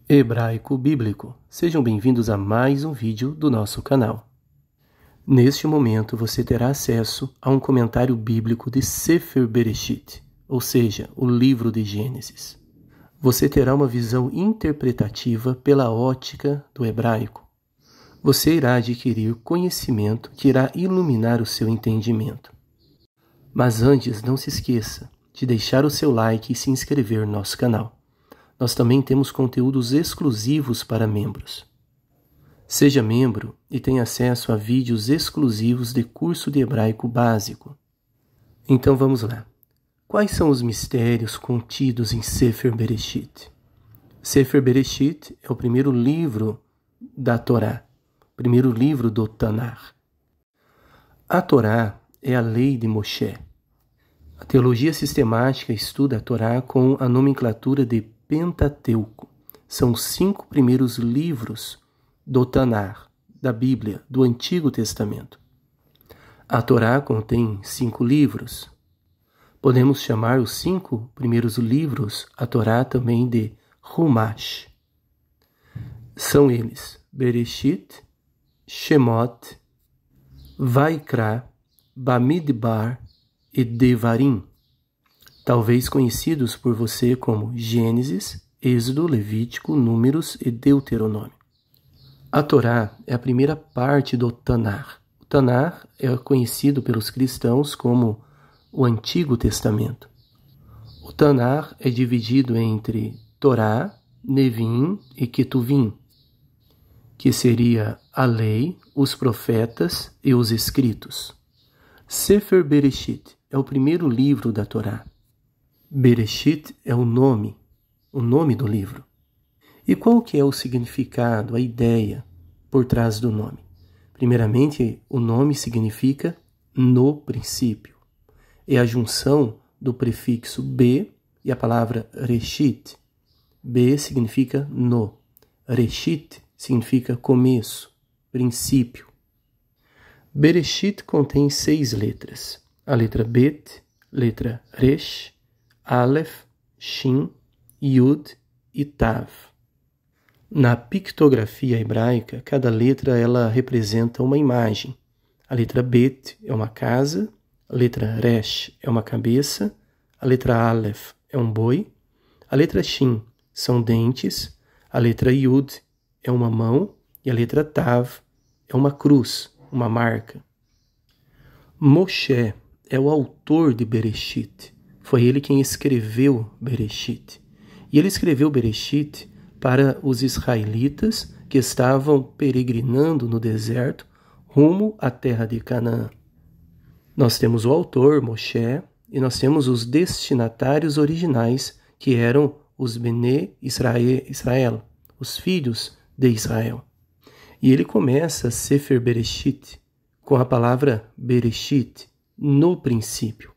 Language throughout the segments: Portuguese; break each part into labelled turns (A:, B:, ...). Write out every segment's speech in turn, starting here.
A: Hebraico Bíblico. Sejam bem-vindos a mais um vídeo do nosso canal. Neste momento você terá acesso a um comentário bíblico de Sefer Bereshit, ou seja, o livro de Gênesis. Você terá uma visão interpretativa pela ótica do hebraico. Você irá adquirir conhecimento que irá iluminar o seu entendimento. Mas antes, não se esqueça de deixar o seu like e se inscrever no nosso canal. Nós também temos conteúdos exclusivos para membros. Seja membro e tenha acesso a vídeos exclusivos de curso de hebraico básico. Então vamos lá. Quais são os mistérios contidos em Sefer Bereshit? Sefer Bereshit é o primeiro livro da Torá, primeiro livro do Tanar. A Torá é a lei de Moshe. A teologia sistemática estuda a Torá com a nomenclatura de Pentateuco. São os 5 primeiros livros do Tanar, da Bíblia, do Antigo Testamento. A Torá contém 5 livros. Podemos chamar os 5 primeiros livros, a Torá também de Humash. São eles Bereshit, Shemot, Vaikra, Bamidbar e Devarim, talvez conhecidos por você como Gênesis, Êxodo, Levítico, Números e Deuteronômio. A Torá é a primeira parte do Tanar. O Tanar é conhecido pelos cristãos como o Antigo Testamento. O Tanar é dividido entre Torá, Nevim e Ketuvim, que seria a lei, os profetas e os escritos. Sefer Bereshit é o primeiro livro da Torá. Bereshit é o nome do livro. E qual que é o significado, a ideia por trás do nome? Primeiramente, o nome significa no princípio. É a junção do prefixo be e a palavra reshit. Be significa no. Reshit significa começo, princípio. Bereshit contém 6 letras. A letra Bet, letra Resh, Aleph, Shin, Yud e Tav. Na pictografia hebraica, cada letra ela representa uma imagem. A letra Bet é uma casa, a letra Resh é uma cabeça, a letra Aleph é um boi, a letra Shin são dentes, a letra Yud é uma mão e a letra Tav é uma cruz, uma marca. Moshe é o autor de Bereshit. Foi ele quem escreveu Bereshit. E ele escreveu Bereshit para os israelitas que estavam peregrinando no deserto rumo à terra de Canaã. Nós temos o autor, Moshe, e nós temos os destinatários originais, que eram os Bene Israel, os filhos de Israel. E ele começa Sefer Bereshit com a palavra Bereshit, no princípio,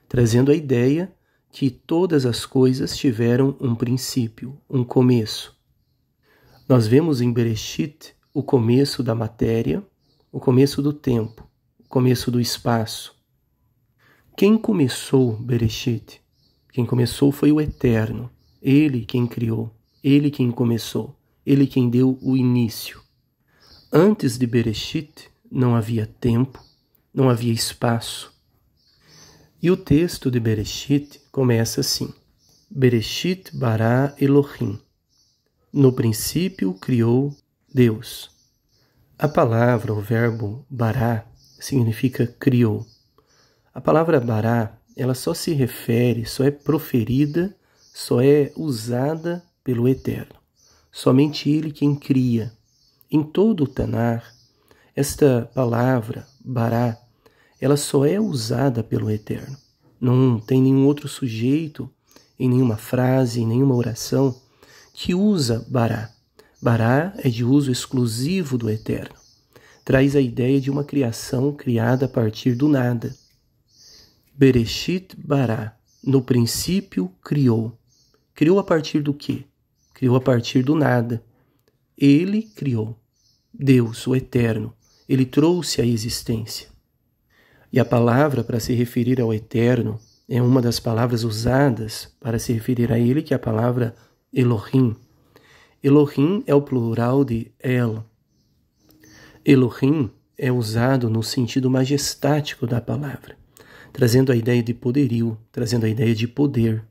A: trazendo a ideia que todas as coisas tiveram um princípio, um começo. Nós vemos em Bereshit o começo da matéria, o começo do tempo, o começo do espaço. Quem começou Bereshit? Quem começou foi o Eterno. Ele quem criou, ele quem começou, ele quem deu o início. Antes de Bereshit não havia tempo, não havia espaço. E o texto de Bereshit começa assim: Bereshit bara Elohim. No princípio criou Deus. A palavra, o verbo bará, significa criou. A palavra bará, ela só se refere, só é proferida, só é usada pelo Eterno. Somente Ele quem cria. Em todo o Tanar, esta palavra, bará, ela só é usada pelo Eterno. Não tem nenhum outro sujeito, em nenhuma frase, em nenhuma oração, que usa bará. Bará é de uso exclusivo do Eterno. Traz a ideia de uma criação criada a partir do nada. Bereshit bará, no princípio criou. Criou a partir do quê? Criou a partir do nada. Ele criou. Deus, o Eterno, ele trouxe a existência. E a palavra para se referir ao Eterno é uma das palavras usadas para se referir a ele, que é a palavra Elohim. Elohim é o plural de El. Elohim é usado no sentido majestático da palavra, trazendo a ideia de poderio, trazendo a ideia de poder.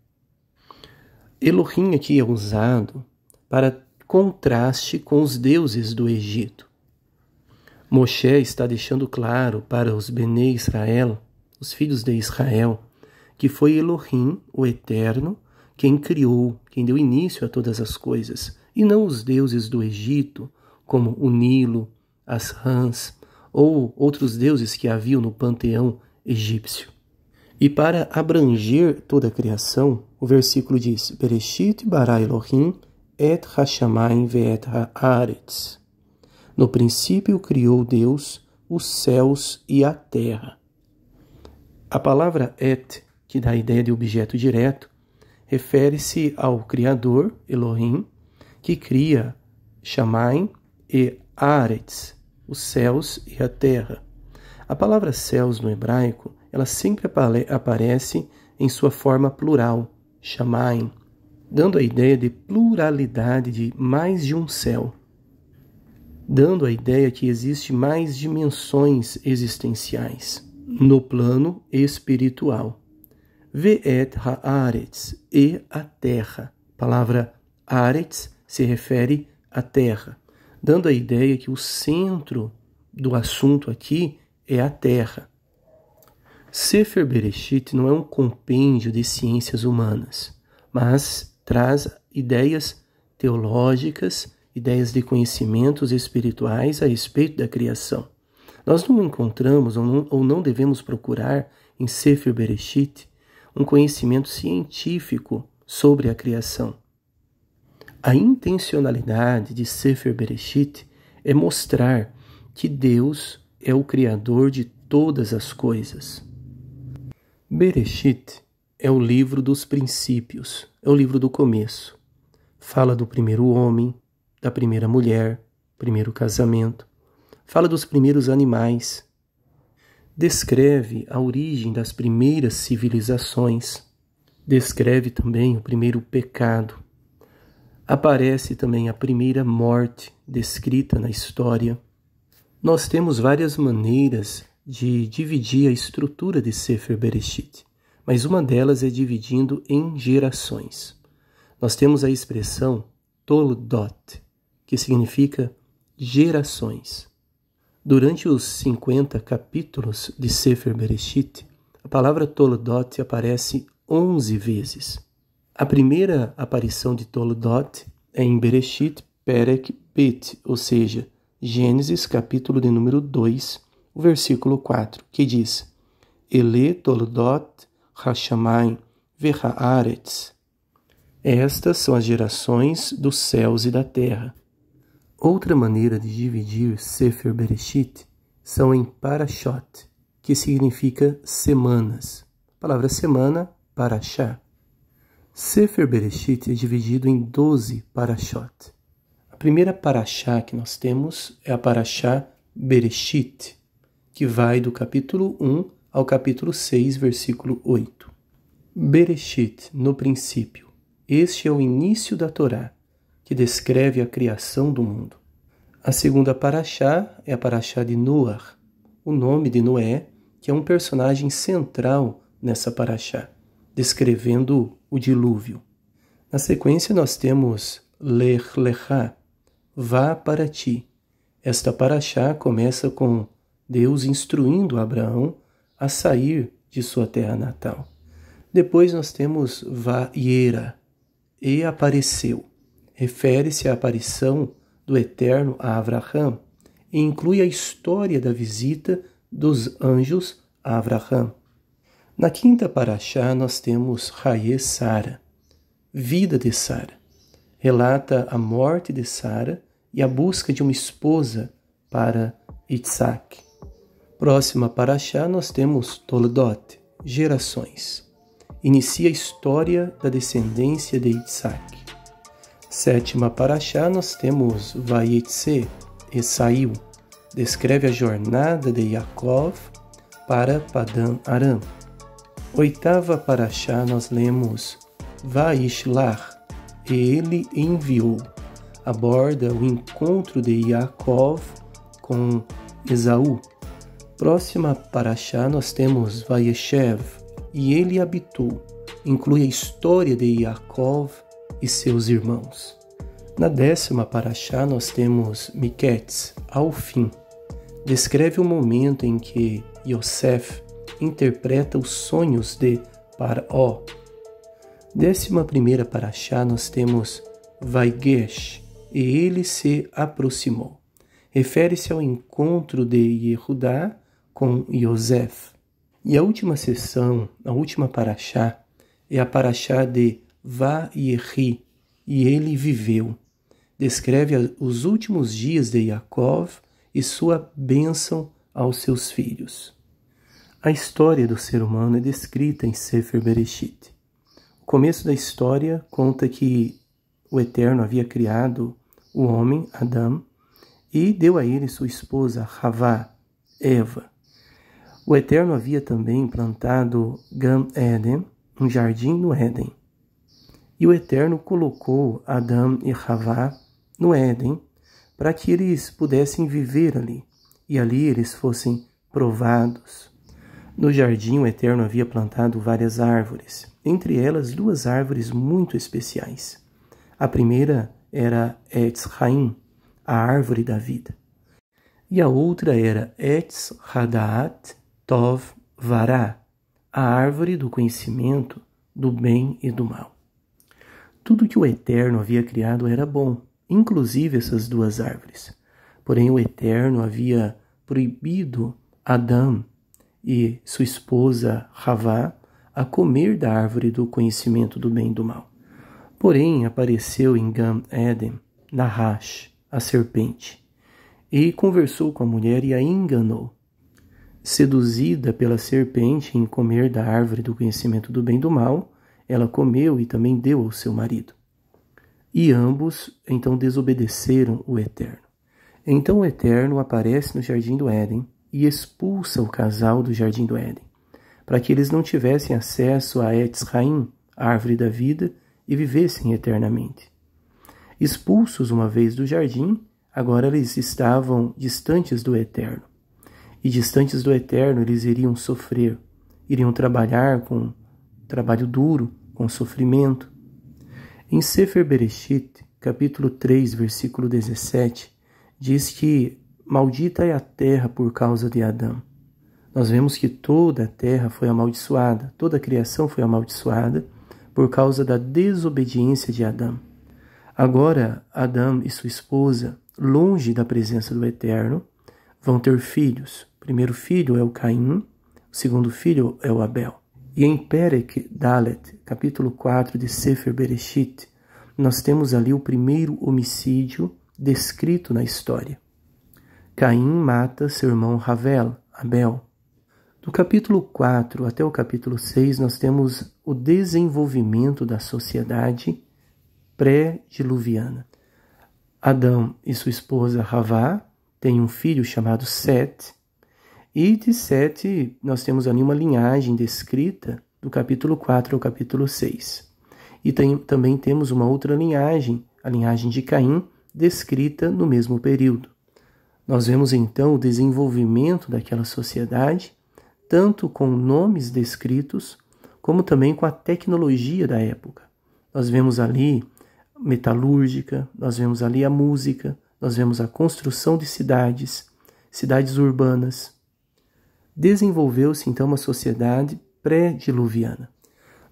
A: Elohim aqui é usado para contraste com os deuses do Egito. Moshe está deixando claro para os Bnei Israel, os filhos de Israel, que foi Elohim, o Eterno, quem criou, quem deu início a todas as coisas, e não os deuses do Egito, como o Nilo, as rãs, ou outros deuses que haviam no panteão egípcio. E para abranger toda a criação, o versículo diz: Bereshit bara Elohim et hashamayim ve'et haaretz. No princípio criou Deus os céus e a terra. A palavra et, que dá a ideia de objeto direto, refere-se ao Criador, Elohim, que cria Shamayim e Haaretz, os céus e a terra. A palavra céus no hebraico, ela sempre aparece em sua forma plural, Shamayim, dando a ideia de pluralidade de mais de um céu, dando a ideia que existe mais dimensões existenciais no plano espiritual. Ve'et haaretz, e a terra. A palavra haaretz se refere à terra, dando a ideia que o centro do assunto aqui é a terra. Sefer Bereshit não é um compêndio de ciências humanas, mas traz ideias teológicas, ideias de conhecimentos espirituais a respeito da criação. Nós não encontramos ou não devemos procurar em Sefer Bereshit um conhecimento científico sobre a criação. A intencionalidade de Sefer Bereshit é mostrar que Deus é o Criador de todas as coisas. Bereshit é o livro dos princípios, é o livro do começo. Fala do primeiro homem, da primeira mulher, primeiro casamento. Fala dos primeiros animais. Descreve a origem das primeiras civilizações. Descreve também o primeiro pecado. Aparece também a primeira morte descrita na história. Nós temos várias maneiras de dividir a estrutura de Sefer Bereshit, mas uma delas é dividindo em gerações. Nós temos a expressão Toldot, que significa gerações. Durante os 50 capítulos de Sefer Bereshit, a palavra Toldot aparece 11 vezes. A primeira aparição de Toldot é em Bereshit Perek Bet, ou seja, Gênesis capítulo de número 2, o versículo 4, que diz: Ele Toldot Hashamayim ve'haaretz. Estas são as gerações dos céus e da terra. Outra maneira de dividir Sefer Bereshit são em Parashot, que significa semanas. A palavra semana, Parashá. Sefer Bereshit é dividido em 12 Parashot. A primeira Parashá que nós temos é a Parashá Bereshit, que vai do capítulo 1 ao capítulo 6, versículo 8. Bereshit, no princípio. Este é o início da Torá, que descreve a criação do mundo. A segunda Parashá é a Parashá de Noach, o nome de Noé, que é um personagem central nessa Parashá, descrevendo o dilúvio. Na sequência nós temos Lech Lechá, vá para ti. Esta Parashá começa com Deus instruindo Abraão a sair de sua terra natal. Depois nós temos Vaiera, e apareceu. Refere-se à aparição do Eterno a Avraham e inclui a história da visita dos anjos a Avraham. Na quinta Parashá nós temos Haye Sara, vida de Sara. Relata a morte de Sara e a busca de uma esposa para Isaac. Próxima Parashá nós temos Toldot, gerações. Inicia a história da descendência de Isaac. Sétima Parashá nós temos Vayetze, e saiu. Descreve a jornada de Yaakov para Padan Aram. Oitava Parashá nós lemos Vaishlach, e ele enviou. aborda o encontro de Yaakov com Esaú. Próxima paraxá nós temos Vayeshev, e ele habitou. Inclui a história de Yaakov e seus irmãos. Na 10ª paraxá nós temos Miketz, ao fim. Descreve o momento em que Yosef interpreta os sonhos de Paró. 11ª paraxá nós temos Vaigesh, e ele se aproximou. Refere-se ao encontro de Yehudá com Yosef. E a última sessão, a última paraxá, é a paraxá de Vayechi, e ele viveu. Descreve os últimos dias de Yaakov e sua bênção aos seus filhos. A história do ser humano é descrita em Sefer Bereshit. O começo da história conta que o Eterno havia criado o homem, Adão, e deu a ele sua esposa, Havá, Eva. O Eterno havia também plantado Gan Eden, um jardim no Éden. E o Eterno colocou Adão e Havá no Éden para que eles pudessem viver ali, e ali eles fossem provados. No jardim, o Eterno havia plantado várias árvores, entre elas 2 árvores muito especiais. A primeira era Etz Haim, a árvore da vida. E a outra era Etz Hadaat Tov Vará, a árvore do conhecimento do bem e do mal. Tudo que o Eterno havia criado era bom, inclusive essas 2 árvores. Porém, o Eterno havia proibido Adão e sua esposa Havá a comer da árvore do conhecimento do bem e do mal. Porém, apareceu em Gan Eden, Nahash, a serpente, e conversou com a mulher e a enganou. Seduzida pela serpente em comer da árvore do conhecimento do bem e do mal, ela comeu e também deu ao seu marido. E ambos então desobedeceram o Eterno. Então o Eterno aparece no jardim do Éden e expulsa o casal do jardim do Éden, para que eles não tivessem acesso a Etz Haim, a árvore da vida, e vivessem eternamente. Expulsos uma vez do jardim, agora eles estavam distantes do Eterno. E distantes do Eterno eles iriam sofrer, iriam trabalhar com trabalho duro, com sofrimento. Em Sefer Bereshit, capítulo 3, versículo 17, diz que maldita é a terra por causa de Adão. Nós vemos que toda a terra foi amaldiçoada, toda a criação foi amaldiçoada por causa da desobediência de Adão. Agora, Adão e sua esposa, longe da presença do Eterno, vão ter filhos. O primeiro filho é o Caim, o segundo filho é o Abel. E em Perek Dalet, capítulo 4 de Sefer Bereshit, nós temos ali o primeiro homicídio descrito na história. Caim mata seu irmão Havel, Abel. Do capítulo 4 até o capítulo 6, nós temos o desenvolvimento da sociedade pré-diluviana. Adão e sua esposa Havá têm um filho chamado Sete, e de Sete nós temos ali uma linhagem descrita do capítulo 4 ao capítulo 6. E também temos uma outra linhagem, a linhagem de Caim, descrita no mesmo período. Nós vemos então o desenvolvimento daquela sociedade, tanto com nomes descritos, como também com a tecnologia da época. Nós vemos ali metalúrgica, nós vemos ali a música, nós vemos a construção de cidades urbanas. Desenvolveu-se então uma sociedade pré-diluviana.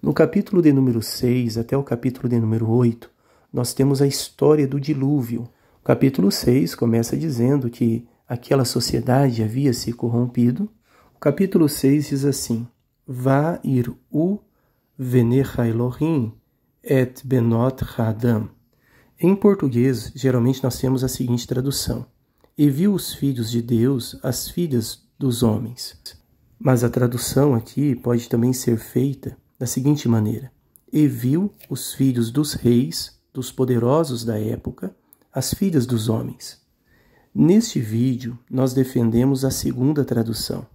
A: No capítulo de número 6 até o capítulo de número 8, nós temos a história do dilúvio. O capítulo 6 começa dizendo que aquela sociedade havia se corrompido. O capítulo 6 diz assim: Va'ir'u venecha Elohim et benot Adam. Em português, geralmente nós temos a seguinte tradução: E viu os filhos de Deus, as filhas dos homens. Mas a tradução aqui pode também ser feita da seguinte maneira: E viu os filhos dos reis, dos poderosos da época, as filhas dos homens. Neste vídeo, nós defendemos a segunda tradução,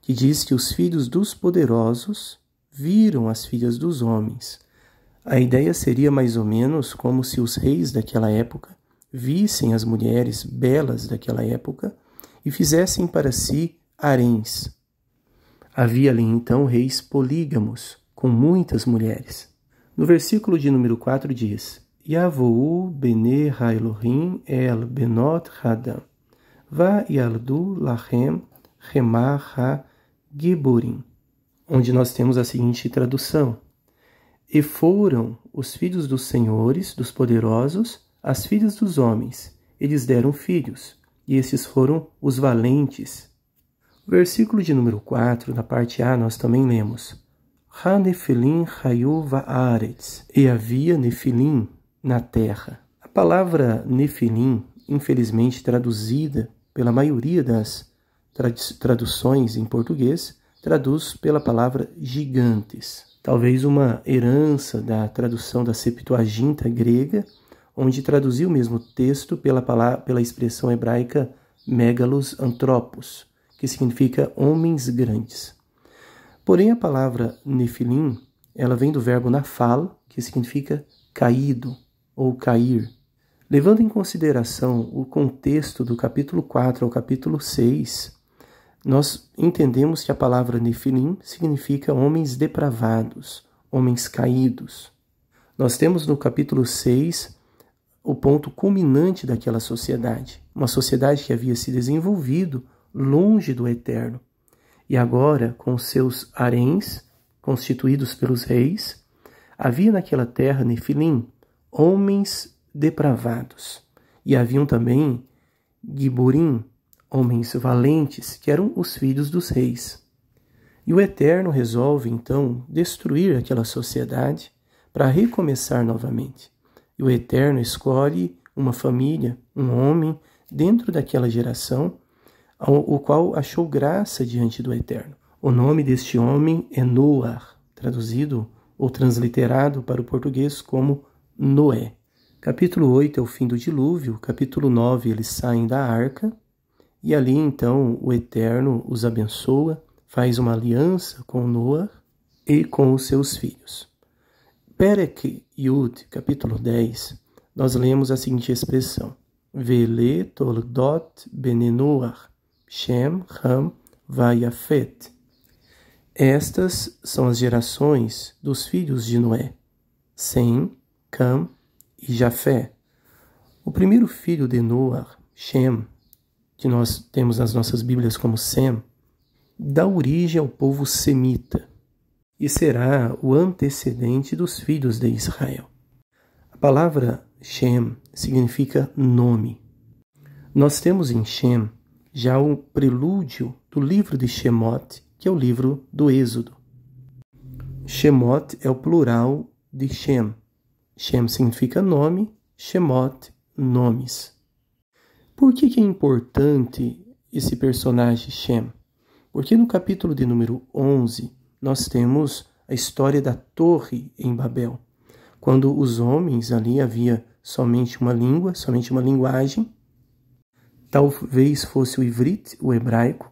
A: que diz que os filhos dos poderosos viram as filhas dos homens. A ideia seria mais ou menos como se os reis daquela época vissem as mulheres belas daquela época e fizessem para si haréns. Havia ali então reis polígamos, com muitas mulheres. No versículo de número 4 diz: Yavou bene ha-Elohim el benot hadam, va yaldu lachem remar ha-giburim, onde nós temos a seguinte tradução: E foram os filhos dos senhores, dos poderosos, as filhas dos homens, eles deram filhos, e esses foram os valentes. No versículo de número 4, na parte A, nós também lemos: Ha-nefilim hayu va'aretz, e havia nefilim na terra. A palavra nefilim, infelizmente traduzida pela maioria das traduções em português, traduz pela palavra gigantes. Talvez uma herança da tradução da Septuaginta grega, onde traduziu o mesmo texto pela expressão hebraica megalos antropos, que significa homens grandes. Porém, a palavra nefilim, ela vem do verbo nafal, que significa caído ou cair. Levando em consideração o contexto do capítulo 4 ao capítulo 6, nós entendemos que a palavra nefilim significa homens depravados, homens caídos. Nós temos no capítulo 6 o ponto culminante daquela sociedade, uma sociedade que havia se desenvolvido longe do eterno. E agora, com seus haréns, constituídos pelos reis, havia naquela terra nefilim, homens depravados. E haviam também giburim, homens valentes, que eram os filhos dos reis. E o Eterno resolve, então, destruir aquela sociedade para recomeçar novamente. E o Eterno escolhe uma família, um homem, dentro daquela geração, o qual achou graça diante do Eterno. O nome deste homem é Noar, traduzido ou transliterado para o português como Noé. Capítulo 8 é o fim do dilúvio, capítulo 9 eles saem da arca, e ali então o Eterno os abençoa, faz uma aliança com Noar e com os seus filhos. Perek Yud, capítulo 10, nós lemos a seguinte expressão: Vele toldot bene Noar, Shem, Ham, Vayafet. Estas são as gerações dos filhos de Noé, Sem, Cam e Jafé. O primeiro filho de Noar, Shem, que nós temos nas nossas Bíblias como Sem, dá origem ao povo semita e será o antecedente dos filhos de Israel. A palavra Shem significa nome. Nós temos em Shem já o prelúdio do livro de Shemot, que é o livro do Êxodo. Shemot é o plural de Shem. Shem significa nome, Shemot, nomes. Por que é importante esse personagem Shem? Porque no capítulo de número 11, nós temos a história da torre em Babel. Quando os homens ali havia somente uma língua, somente uma linguagem, talvez fosse o ivrit, o hebraico,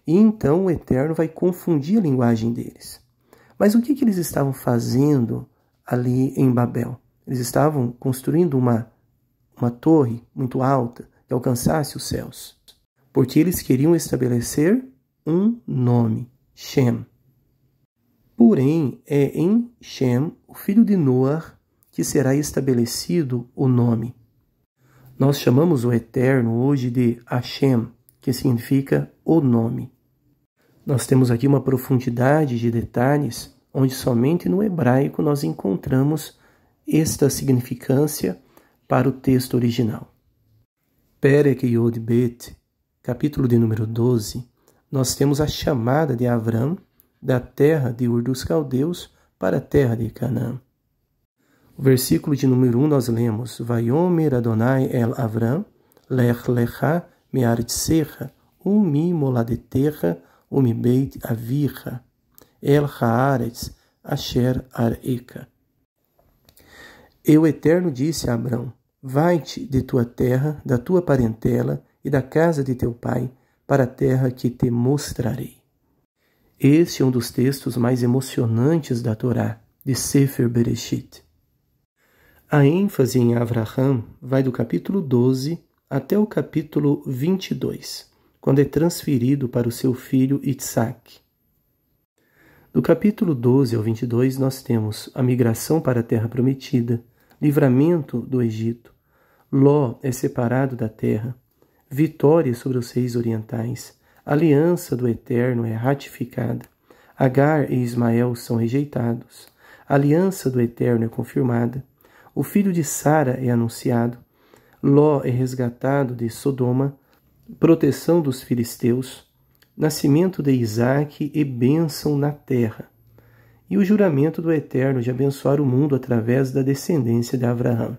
A: e então o Eterno vai confundir a linguagem deles. Mas o que eles estavam fazendo ali em Babel? Eles estavam construindo uma torre muito alta que alcançasse os céus, porque eles queriam estabelecer um nome, Shem. Porém, é em Shem, o filho de Noar, que será estabelecido o nome. Nós chamamos o Eterno hoje de Hashem, que significa o nome. Nós temos aqui uma profundidade de detalhes, onde somente no hebraico nós encontramos esta significância para o texto original. Perek Yod Bet, capítulo de número 12, nós temos a chamada de Avram da terra de Ur dos Caldeus para a terra de Canaã. O versículo de número 1 nós lemos: Vayomer Adonai el Avram, lech lecha me'aretzecha, umi moladetecha, umi beit avicha, el haaretz asher areka. E o Eterno disse a Abrão: Vai-te de tua terra, da tua parentela e da casa de teu pai, para a terra que te mostrarei. Este é um dos textos mais emocionantes da Torá, de Sefer Bereshit. A ênfase em Avraham vai do capítulo 12 até o capítulo 22, quando é transferido para o seu filho Isaac. Do capítulo 12 ao 22 nós temos a migração para a terra prometida, livramento do Egito, Ló é separado da terra, vitória sobre os reis orientais, aliança do Eterno é ratificada, Agar e Ismael são rejeitados, a aliança do Eterno é confirmada, o filho de Sara é anunciado, Ló é resgatado de Sodoma, proteção dos filisteus, nascimento de Isaque e bênção na terra, e o juramento do Eterno de abençoar o mundo através da descendência de Avraham.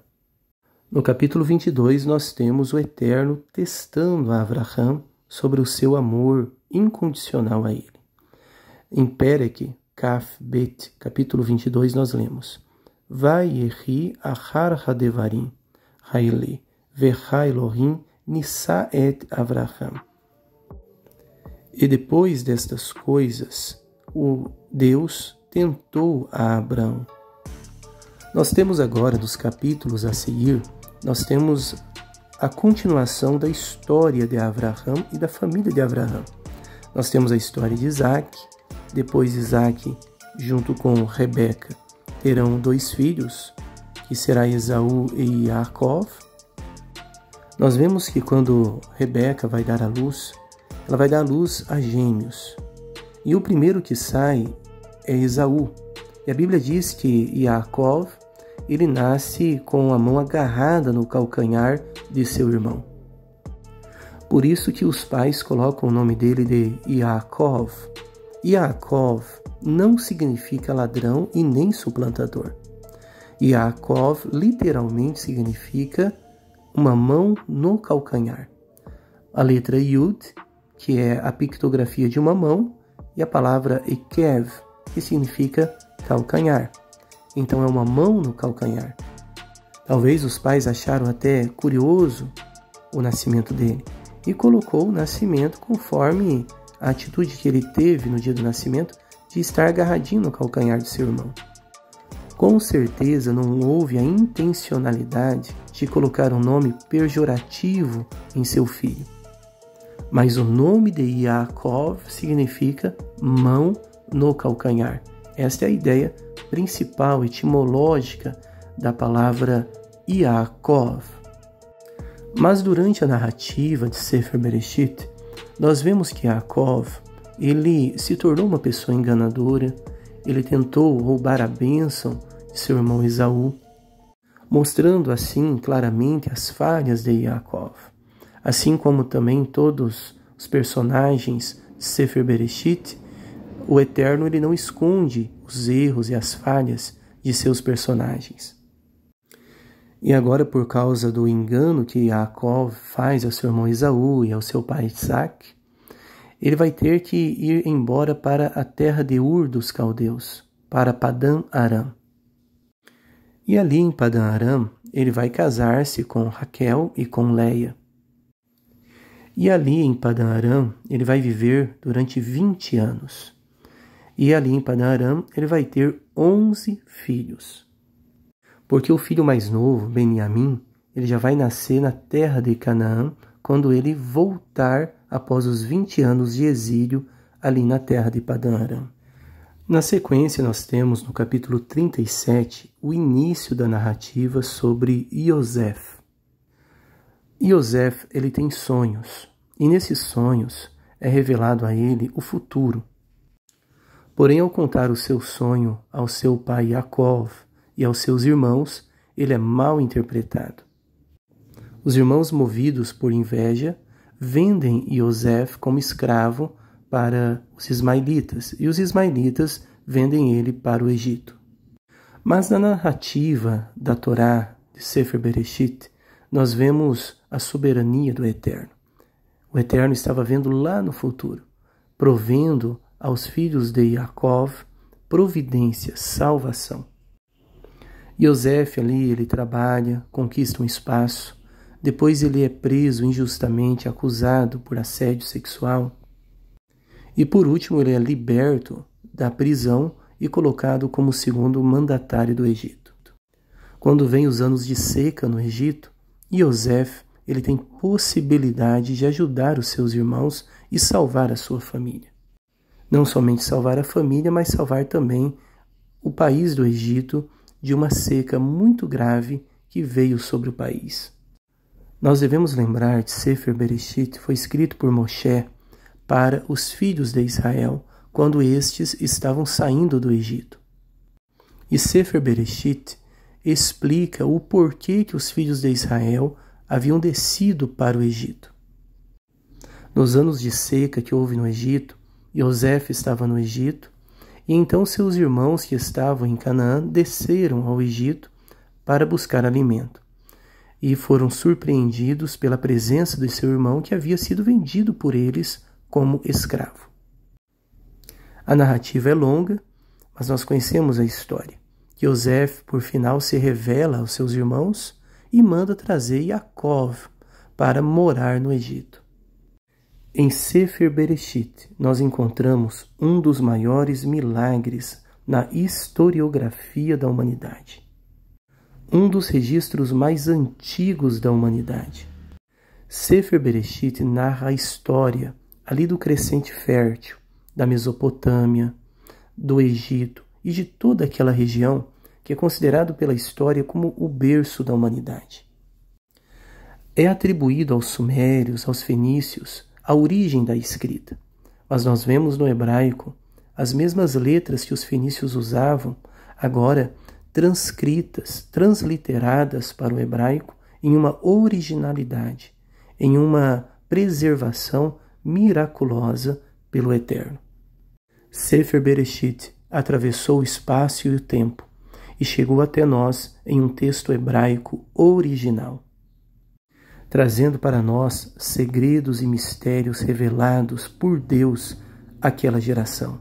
A: No capítulo 22 nós temos o Eterno testando a Avraham sobre o seu amor incondicional a ele. Em Perek, Kaf, Bet, capítulo 22 nós lemos: Vayehi achar hadevarim, haile, vecha Elohim, nisa et Avraham. E depois destas coisas, o Deus tentou a Abrão. Nós temos agora, nos capítulos a seguir, nós temos a continuação da história de Avraham e da família de Avraham. Nós temos a história de Isaac, depois Isaac, junto com Rebeca, terão 2 filhos, que será Esaú e Jacó. Nós vemos que quando Rebeca vai dar à luz, ela vai dar à luz a gêmeos. E o primeiro que sai é Esaú. E a Bíblia diz que Jacó, ele nasce com a mão agarrada no calcanhar de seu irmão. Por isso que os pais colocam o nome dele de Yaakov. Yaakov não significa ladrão e nem suplantador. Yaakov literalmente significa uma mão no calcanhar. A letra Yud, que é a pictografia de uma mão, e a palavra Ekev, que significa calcanhar. Então é uma mão no calcanhar. Talvez os pais acharam até curioso o nascimento dele e colocou o nascimento conforme a atitude que ele teve no dia do nascimento de estar agarradinho no calcanhar de seu irmão. Com certeza não houve a intencionalidade de colocar um nome pejorativo em seu filho. Mas o nome de Yaakov significa mão no calcanhar. Esta é a ideia principal, etimológica da palavra Yaakov. Mas durante a narrativa de Sefer Bereshit, nós vemos que Yaakov, ele se tornou uma pessoa enganadora, ele tentou roubar a bênção de seu irmão Esaú, mostrando assim claramente as falhas de Yaakov. Assim como também todos os personagens de Sefer Bereshit, o Eterno ele não esconde os erros e as falhas de seus personagens. E agora, por causa do engano que Yaakov faz ao seu irmão Esaú e ao seu pai Isaac, ele vai ter que ir embora para a terra de Ur dos Caldeus, para Padã Aram. E ali em Padã Aram, ele vai casar-se com Raquel e com Leia. E ali em Padã Aram, ele vai viver durante 20 anos. E ali em Padã Aram, ele vai ter 11 filhos. Porque o filho mais novo, Beniamim, ele já vai nascer na terra de Canaã, quando ele voltar após os 20 anos de exílio ali na terra de Padã Aram. Na sequência, nós temos no capítulo 37 o início da narrativa sobre Yosef. Yosef, ele tem sonhos, e nesses sonhos é revelado a ele o futuro. Porém, ao contar o seu sonho ao seu pai Yaakov e aos seus irmãos, ele é mal interpretado. Os irmãos, movidos por inveja, vendem Yosef como escravo para os ismaelitas, e os ismaelitas vendem ele para o Egito. Mas na narrativa da Torá de Sefer Bereshit, nós vemos a soberania do Eterno. O Eterno estava vendo lá no futuro, provendo aos filhos de Yaakov providência, salvação. Yosef ali, ele trabalha, conquista um espaço, depois ele é preso injustamente, acusado por assédio sexual, e por último ele é liberto da prisão e colocado como segundo mandatário do Egito. Quando vem os anos de seca no Egito, Yosef ele tem possibilidade de ajudar os seus irmãos e salvar a sua família. Não somente salvar a família, mas salvar também o país do Egito de uma seca muito grave que veio sobre o país. Nós devemos lembrar que Sefer Bereshit foi escrito por Moshe para os filhos de Israel quando estes estavam saindo do Egito. E Sefer Bereshit explica o porquê que os filhos de Israel haviam descido para o Egito. Nos anos de seca que houve no Egito, Yosef estava no Egito, e então seus irmãos que estavam em Canaã desceram ao Egito para buscar alimento. E foram surpreendidos pela presença de seu irmão que havia sido vendido por eles como escravo. A narrativa é longa, mas nós conhecemos a história. Yosef, por final, se revela aos seus irmãos e manda trazer Yaakov para morar no Egito. Em Sefer Bereshit, nós encontramos um dos maiores milagres na historiografia da humanidade. Um dos registros mais antigos da humanidade. Sefer Bereshit narra a história ali do crescente fértil, da Mesopotâmia, do Egito e de toda aquela região que é considerado pela história como o berço da humanidade. É atribuído aos sumérios, aos fenícios, a origem da escrita, mas nós vemos no hebraico as mesmas letras que os fenícios usavam, agora transcritas, transliteradas para o hebraico em uma originalidade, em uma preservação miraculosa pelo Eterno. Sefer Bereshit atravessou o espaço e o tempo e chegou até nós em um texto hebraico original, trazendo para nós segredos e mistérios revelados por Deus àquela geração.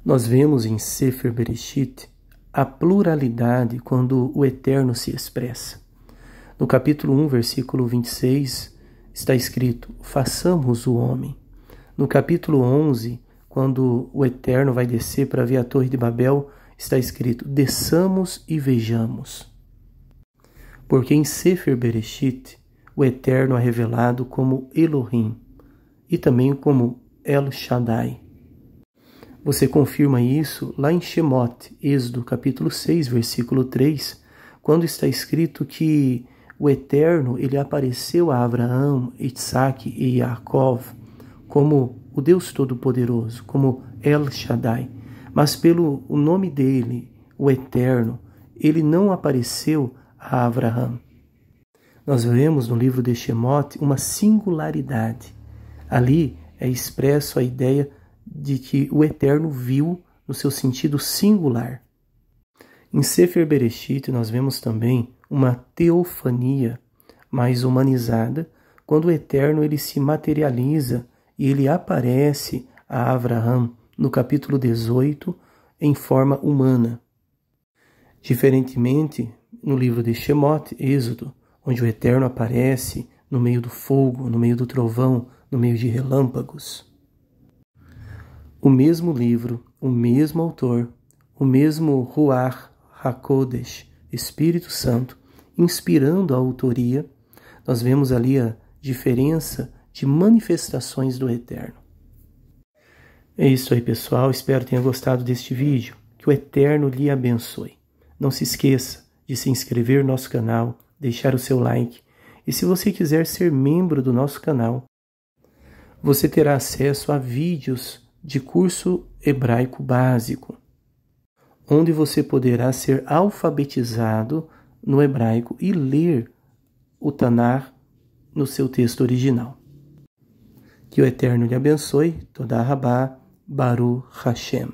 A: Nós vemos em Sefer Bereshit a pluralidade quando o Eterno se expressa. No capítulo 1, versículo 26, está escrito: façamos o homem. No capítulo 11, quando o Eterno vai descer para ver a Torre de Babel, está escrito: desçamos e vejamos. Porque em Sefer Bereshit, o Eterno é revelado como Elohim e também como El Shaddai. Você confirma isso lá em Shemot, Êxodo capítulo 6, versículo 3, quando está escrito que o Eterno ele apareceu a Abraão, Isaac e Yaakov como o Deus Todo-Poderoso, como El Shaddai. Mas pelo o nome dele, o Eterno, ele não apareceu a Abraão. Nós vemos no livro de Shemot uma singularidade. Ali é expresso a ideia de que o Eterno viu no seu sentido singular. Em Sefer Bereshit nós vemos também uma teofania mais humanizada, quando o Eterno ele se materializa e ele aparece a Abraão no capítulo 18 em forma humana. Diferentemente, no livro de Shemot, Êxodo, onde o Eterno aparece no meio do fogo, no meio do trovão, no meio de relâmpagos. O mesmo livro, o mesmo autor, o mesmo Ruach HaKodesh, Espírito Santo, inspirando a autoria, nós vemos ali a diferença de manifestações do Eterno. É isso aí, pessoal. Espero que tenha gostado deste vídeo. Que o Eterno lhe abençoe. Não se esqueça de se inscrever no nosso canal, deixar o seu like. E se você quiser ser membro do nosso canal, você terá acesso a vídeos de curso hebraico básico, onde você poderá ser alfabetizado no hebraico e ler o Tanar no seu texto original. Que o Eterno lhe abençoe. Toda Rabá, Baruch Hashem.